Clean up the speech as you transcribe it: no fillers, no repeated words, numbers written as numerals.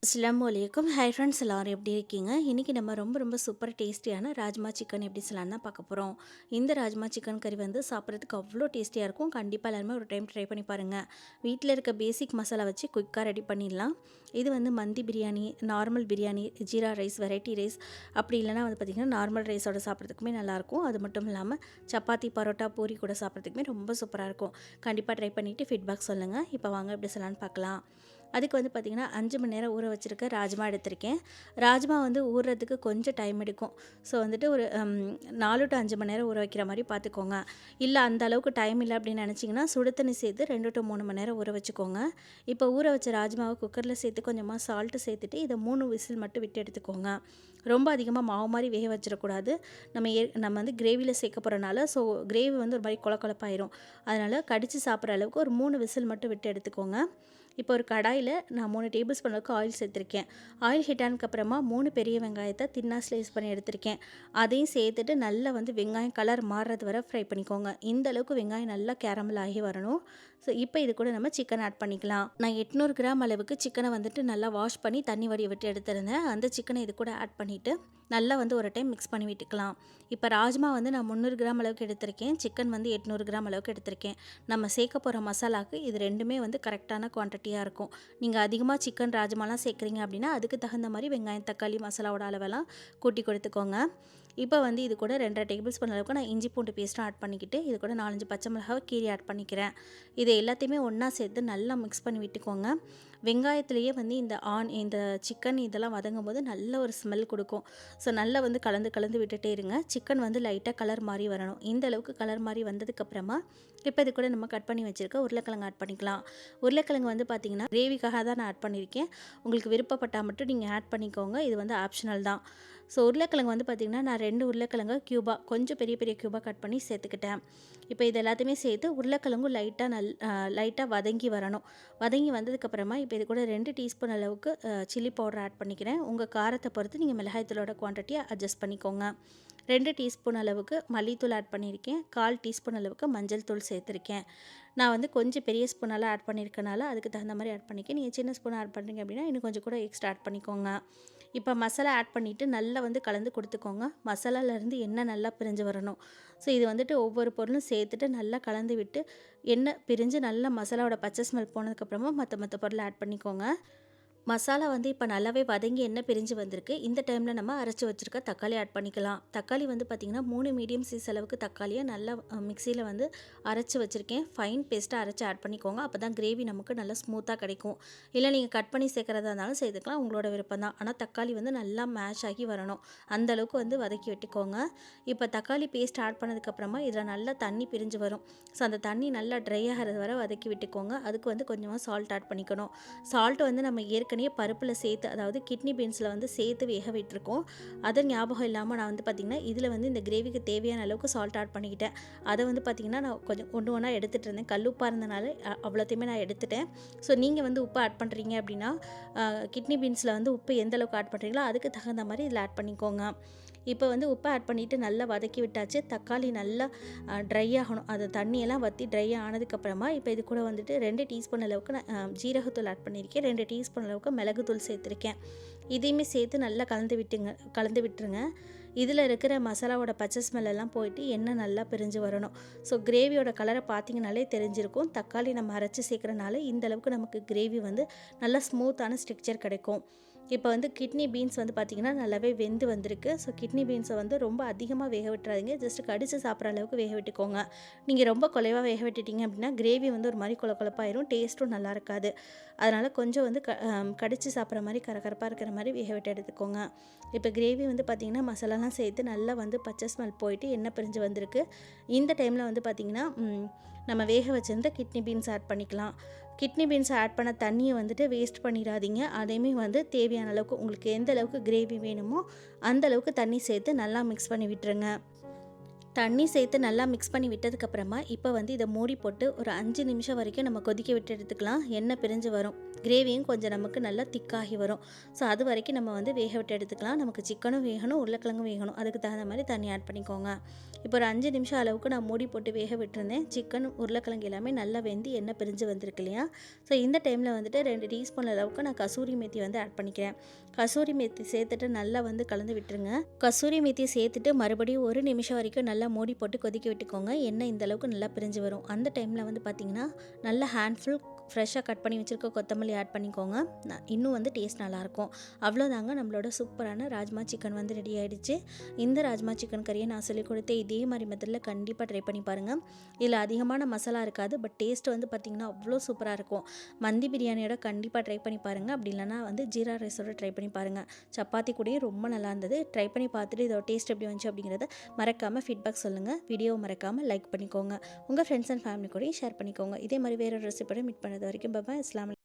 அஸ்ஸலாமு அலைக்கும். Hi friends, எல்லாரும் எப்படி இருக்கீங்க? இன்றைக்கி நம்ம ரொம்ப சூப்பர் டேஸ்டியான ராஜ்மா சிக்கன் எப்படி செய்யலான்னு தான் பார்க்க போகிறோம். இந்த ராஜ்மா சிக்கன் கறி வந்து சாப்பிட்றதுக்கு அவ்வளோ டேஸ்டியாக இருக்கும். கண்டிப்பாக எல்லாருமே ஒரு டைம் ட்ரை பண்ணி பாருங்கள். வீட்டில் இருக்க பேசிக் மசாலா வச்சு குயிக்காக ரெடி பண்ணிடலாம். இது வந்து மந்தி biryani, normal biryani, jeera rice, variety rice, அப்படி இல்லைனா வந்து பார்த்திங்கன்னா நார்மல் ரைஸோட சாப்பிட்றதுக்குமே நல்லாயிருக்கும். அது மட்டும் இல்லாமல் சப்பாத்தி, பரோட்டா, பூரி கூட சாப்பிட்றதுக்குமே ரொம்ப சூப்பராக இருக்கும். கண்டிப்பாக ட்ரை பண்ணிவிட்டு ஃபீட்பேக் சொல்லுங்கள். இப்போ வாங்க எப்படி செய்யலான்னு பார்க்கலாம். அதுக்கு வந்து பார்த்திங்கன்னா 5 மணி நேரம் ஊற வச்சுருக்க ராஜ்மா எடுத்திருக்கேன். ராஜ்மா வந்து ஊறுறதுக்கு கொஞ்சம் டைம் எடுக்கும். ஸோ வந்துட்டு ஒரு 4 to 5 மணி நேரம் ஊற வைக்கிற மாதிரி பார்த்துக்கோங்க. இல்லை அந்த அளவுக்கு டைம் இல்லை அப்படின்னு நினச்சிங்கன்னா சுடு தண்ணி சேர்த்து 2 to 3 மணி நேரம் ஊற வச்சுக்கோங்க. இப்போ ஊற வச்ச ராஜ்மாவை குக்கரில் சேர்த்து கொஞ்சமாக சால்ட்டு சேர்த்துட்டு இதை 3 விசில் மட்டும் விட்டு எடுத்துக்கோங்க. ரொம்ப அதிகமாக மாவு மாதிரி வேக வச்சிடக்கூடாது. நம்ம வந்து கிரேவியில் சேர்க்க போகிறனால ஸோ கிரேவி வந்து ஒரு மாதிரி கொழப்பாயிரும். அதனால் கடித்து சாப்பிட்ற அளவுக்கு ஒரு 3 விசில் மட்டும் விட்டு எடுத்துக்கோங்க. இப்போ ஒரு கடாயில் நான் 3 டேபிள் ஸ்பூன் அளவுக்கு ஆயில் சேர்த்துருக்கேன். ஆயில் ஹீட் ஆனதுக்கப்புறமா 3 பெரிய வெங்காயத்தை தின்னாக ஸ்லைஸ் பண்ணி எடுத்திருக்கேன். அதையும் சேர்த்துட்டு நல்லா வந்து வெங்காயம் கலர் மாறுறது வரை ஃப்ரை பண்ணிக்கோங்க. இந்த அளவுக்கு வெங்காயம் நல்லா கேரமல் ஆகி வரணும். ஸோ இப்போ இது கூட நம்ம சிக்கன் ஆட் பண்ணிக்கலாம். நான் 800 கிராம் அளவுக்கு சிக்கனை வந்துட்டு நல்லா வாஷ் பண்ணி தண்ணி வடிய விட்டு எடுத்திருந்தேன். அந்த சிக்கனை இது கூட ஆட் பண்ணிவிட்டு நல்லா வந்து ஒரு டைம் மிக்ஸ் பண்ணி விட்டுக்கலாம். இப்போ ராஜ்மா வந்து நான் 300 கிராம் அளவுக்கு எடுத்திருக்கேன். சிக்கன் வந்து 800 கிராம் அளவுக்கு எடுத்திருக்கேன். நம்ம சேர்க்க போகிற மசாலாவுக்கு இது ரெண்டுமே வந்து கரெக்டான குவான்டிட்டியாக இருக்கும். நீங்கள் அதிகமாக சிக்கன் ராஜ்மாலாம் சேர்க்குறீங்க அப்படின்னா அதுக்கு தகுந்த மாதிரி வெங்காயம், தக்காளி, மசாலாவோட அளவெல்லாம் கூட்டி கொடுத்துக்கோங்க. இப்போ வந்து இது கூட 2.5 டேபிள் ஸ்பூன் அளவுக்கு நான் இஞ்சி பூண்டு பேஸ்ட்டும் ஆட் பண்ணிக்கிட்டு இது கூட 4-5 பச்சை மிளகாவை கீரி ஆட் பண்ணிக்கிறேன். இது எல்லாத்தையுமே ஒன்றா சேர்த்து நல்லா மிக்ஸ் பண்ணி விட்டுக்கோங்க. வெங்காயத்துலேயே வந்து இந்த சிக்கன் இதெல்லாம் வதங்கும் போது நல்ல ஒரு ஸ்மெல் கொடுக்கும். ஸோ நல்லா வந்து கலந்து விட்டுட்டே இருங்க. சிக்கன் வந்து லைட்டாக கலர் மாதிரி வரணும். இந்த அளவுக்கு கலர் மாதிரி வந்ததுக்கப்புறமா இப்போ இது கூட நம்ம கட் பண்ணி வச்சுருக்க உருளைக்கிழங்கு ஆட் பண்ணிக்கலாம். உருளைக்கிழங்கு வந்து பார்த்திங்கன்னா கிரேவிக்காக தான் நான் ஆட் பண்ணியிருக்கேன். உங்களுக்கு விருப்பப்பட்டால் மட்டும் நீங்கள் ஆட் பண்ணிக்கோங்க. இது வந்து ஆப்ஷனல் தான். ஸோ உருளைக்கிழங்கு வந்து பார்த்திங்கன்னா நான் 2 உருளைக்கிழங்கு க்யூபாக கொஞ்சம் பெரிய க்யூபாக கட் பண்ணி சேர்த்துக்கிட்டேன். இப்போ இது எல்லாத்தையுமே சேர்த்து உருளைக்கிழங்கும் லைட்டாக வதங்கி வரணும். வதங்கி வந்ததுக்கப்புறமா இப்போ இது கூட 2 டீஸ்பூன் அளவுக்கு சில்லி பவுடர் ஆட் பண்ணிக்கிறேன். உங்கள் காரத்தை பொறுத்து நீங்கள் மிளகாய்த்தூளோட குவான்டிட்டியை அட்ஜஸ்ட் பண்ணிக்கோங்க. 2 டீஸ்பூன் அளவுக்கு மல்லித்தூள் ஆட் பண்ணியிருக்கேன். 1/4 டீஸ்பூன் அளவுக்கு மஞ்சள் தூள் சேர்த்துருக்கேன். நான் வந்து கொஞ்சம் பெரிய ஸ்பூனால் ஆட் பண்ணியிருக்கனால அதுக்கு தகுந்த மாதிரி ஆட் பண்ணிக்கேன். நீங்கள் சின்ன ஸ்பூன் ஆட் பண்ணுறீங்க அப்படின்னா இன்னும் கொஞ்சம் கூட எக்ஸ்ட்ரா ஆட் பண்ணிக்கோங்க. இப்போ மசாலா ஆட் பண்ணிவிட்டு நல்லா வந்து கலந்து கொடுத்துக்கோங்க. மசாலாலேருந்து எண்ணெய் நல்லா பிரிஞ்சு வரணும். ஸோ இது வந்துட்டு ஒவ்வொரு பொருளும் சேர்த்துட்டு நல்லா கலந்து விட்டு எண்ணெய் பிரிஞ்சு நல்லா மசாலாவோட பச்சை ஸ்மெல் போனதுக்கப்புறமா மற்ற பொருளை ஆட் பண்ணிக்கோங்க. மசாலா வந்து இப்போ நல்லாவே வதங்கி எண்ணெய் பிரிஞ்சு வந்திருக்கு. இந்த டைமில் நம்ம அரைச்சி வச்சுருக்க தக்காளி ஆட் பண்ணிக்கலாம். தக்காளி வந்து பார்த்திங்கன்னா 3 மீடியம் சைஸ் அளவுக்கு தக்காளியை நல்லா மிக்சியில் வந்து அரைச்சி வச்சுருக்கேன். ஃபைன் பேஸ்ட்டாக அரைச்சி ஆட் பண்ணிக்கோங்க. அப்போ தான் கிரேவி நமக்கு நல்லா ஸ்மூத்தாக கிடைக்கும். இல்லை நீங்கள் கட் பண்ணி சேர்க்குறதா இருந்தாலும் சேர்த்துக்கலாம், உங்களோட விருப்பம் தான். ஆனால் தக்காளி வந்து நல்லா மேஷ் ஆகி வரணும். அந்தளவுக்கு வந்து வதக்கி விட்டுக்கோங்க. இப்போ தக்காளி பேஸ்ட் ஆட் பண்ணதுக்கப்புறமா இதில் நல்லா தண்ணி பிரிஞ்சு வரும். ஸோ அந்த தண்ணி நல்லா ட்ரை ஆகிறது வரை வதக்கி விட்டுக்கோங்க. அதுக்கு வந்து கொஞ்சமாக சால்ட் ஆட் பண்ணிக்கணும். சால்ட் வந்து நம்ம ஏற்கனவே பருப்பில் சேர்த்து, அதாவது கிட்னி பீன்ஸில் வந்து சேர்த்து வேக விட்டுருக்கோம். அதை ஞாபகம் இல்லாமல் நான் வந்து பார்த்திங்கன்னா இதில் வந்து இந்த கிரேவிக்கு தேவையான அளவுக்கு சால்ட் ஆட் பண்ணிக்கிட்டேன். அதை வந்து பார்த்திங்கன்னா நான் கொஞ்சம் ஒன்றா எடுத்துகிட்டு இருந்தேன். கல்லுப்பாக இருந்தனால அவ்வளோத்தையுமே நான் எடுத்துட்டேன். ஸோ நீங்கள் வந்து உப்பு ஆட் பண்ணுறீங்க அப்படின்னா கிட்னி பீன்ஸில் வந்து உப்பு எந்த அளவுக்கு ஆட் பண்ணுறீங்களோ அதுக்கு தகுந்த மாதிரி இதில் ஆட் பண்ணிக்கோங்க. இப்போ வந்து உப்பு ஆட் பண்ணிவிட்டு நல்லா வதக்கி விட்டாச்சு. தக்காளி நல்லா ட்ரை ஆகணும். அது தண்ணியெல்லாம் வற்றி ட்ரை ஆனதுக்கப்புறமா இப்போ இது கூட வந்துட்டு 2 டீஸ்பூன் அளவுக்கு நான் ஜீரகத்தூள் ஆட் பண்ணியிருக்கேன். 2 டீஸ்பூன் அளவுக்கு மிளகுத்தூள் சேர்த்துருக்கேன். இதையுமே சேர்த்து நல்லா கலந்து விட்டுருங்க. இதில் இருக்கிற மசாலாவோட பச்சை ஸ்மெல்லாம் போயிட்டு எண்ணெய் நல்லா பிரிஞ்சு வரணும். ஸோ கிரேவியோட கலரை பார்த்திங்கனாலே தெரிஞ்சிருக்கும். தக்காளி நம்ம அரைச்சி சேர்க்குறனால இந்தளவுக்கு நமக்கு கிரேவி வந்து நல்லா ஸ்மூத்தான ஸ்ட்ரக்சர் கிடைக்கும். இப்போ வந்து கிட்னி பீன்ஸ் வந்து பார்த்திங்கன்னா நல்லாவே வெந்து வந்திருக்கு. ஸோ கிட்னி பீன்ஸை வந்து ரொம்ப அதிகமாக வேக விட்டுறாதீங்க. ஜஸ்ட் கடித்து சாப்பிட்ற அளவுக்கு வேக விட்டுக்கோங்க. நீங்கள் ரொம்ப குலைவாக வேக விட்டுட்டிங்க அப்படின்னா கிரேவி வந்து ஒரு மாதிரி கொழப்பாயிரும், டேஸ்ட்டும் நல்லா இருக்காது. அதனால் கொஞ்சம் வந்து கடித்து சாப்பிட்ற மாதிரி கரகரப்பாக இருக்கிற மாதிரி வேக விட்டு எடுத்துக்கோங்க. இப்போ கிரேவி வந்து பார்த்திங்கன்னா மசாலாலாம் சேர்த்து நல்லா வந்து பச்சை ஸ்மெல் போயிட்டு எண்ணெய் பிரிஞ்சு வந்திருக்கு. இந்த டைமில் வந்து பார்த்திங்கன்னா நம்ம வேக வச்சுருந்த கிட்னி பீன்ஸ் ஆட் பண்ணிக்கலாம். கிட்னி பீன்ஸ் ஆட் பண்ண தண்ணியை வந்துட்டு வேஸ்ட் பண்ணிடாதீங்க. அதையுமே வந்து தேவையான அளவுக்கு உங்களுக்கு எந்த அளவுக்கு கிரேவி வேணுமோ அந்த அளவுக்கு தண்ணி சேர்த்து நல்லா மிக்ஸ் பண்ணி விட்டுருங்க. தண்ணி சேர்த்து நல்லா மிக்ஸ் பண்ணி விட்டதுக்கப்புறமா இப்போ வந்து இதை மூடி போட்டு ஒரு 5 நிமிஷம் வரைக்கும் நம்ம கொதிக்க விட்டு எடுத்துக்கலாம். எண்ணெய் பிரிஞ்சு வரும். கிரேவியும் கொஞ்சம் நமக்கு நல்லா திக்காகி வரும். ஸோ அது வரைக்கும் நம்ம வந்து வேக விட்டு எடுத்துக்கலாம். நமக்கு சிக்கனும் வேகணும், உருளைக்கிழங்கும் வேகணும். அதுக்கு தகுந்த மாதிரி தண்ணி ஆட் பண்ணிக்கோங்க. இப்போ ஒரு 5 நிமிஷம் அளவுக்கு நான் மூடி போட்டு வேக விட்டுருந்தேன். சிக்கன், உருளைக்கிழங்கு எல்லாமே நல்லா வெந்து எண்ணெய் பிரிஞ்சு வந்திருக்கு இல்லையா? ஸோ இந்த டைமில் வந்துட்டு 2 டீஸ்பூன் அளவுக்கு நான் கசூரி மேத்தி வந்து ஆட் பண்ணிக்கிறேன். கசூரி மேத்தி சேர்த்துட்டு நல்லா வந்து கலந்து விட்டுருங்க. கசூரி மேத்தி சேர்த்துட்டு மறுபடியும் 1 நிமிஷம் வரைக்கும் நல்லா மூடி போட்டு கொதிக்க விட்டுக்கோங்க. எண்ணெய் இந்த அளவுக்கு நல்லா பிரிஞ்சு வரும். அந்த டைமில் வந்து பார்த்திங்கன்னா நல்ல ஹேண்ட்ஃபுல் ஃப்ரெஷ்ஷாக கட் பண்ணி வச்சுருக்க கொத்தமல்லி ஆட் பண்ணிக்கோங்க. இன்னும் வந்து டேஸ்ட் நல்லாயிருக்கும். அவ்வளோதாங்க, நம்மளோட சூப்பரான ராஜ்மா சிக்கன் வந்து ரெடி ஆகிடுச்சு. இந்த ராஜ்மா சிக்கன் கறியை நான் சொல்லிக் கொடுத்தேன் இதே மாதிரி மெத்தடில் கண்டிப்பாக ட்ரை பண்ணி பாருங்கள். இதில் அதிகமான மசாலா இருக்காது, பட் டேஸ்ட் வந்து பார்த்திங்கன்னா அவ்வளோ சூப்பராக இருக்கும். மந்தி பிரியாணியோட கண்டிப்பாக ட்ரை பண்ணி பாருங்கள். அப்படி இல்லைனா வந்து ஜீரா ரைஸோட ட்ரை பண்ணி பாருங்கள். சப்பாத்தி கூடயும் ரொம்ப நல்லா இருந்தது. ட்ரை பண்ணி பார்த்துட்டு இதோட டேஸ்ட் எப்படி வந்துச்சு அப்படிங்கிறத மறக்காமல் ஃபீட்பேக் சொல்லுங்கள். வீடியோவை மறக்காமல் லைக் பண்ணிக்கோங்க. உங்கள் ஃப்ரெண்ட்ஸ் அண்ட் ஃபேமிலி கூடயும் ஷேர் பண்ணிக்கோங்க. இதே மாதிரி வேறு ரெசிபியோட மீட் பண்ணது வரைக்கும் பாய். அஸ்ஸலாமு அலைக்கும்.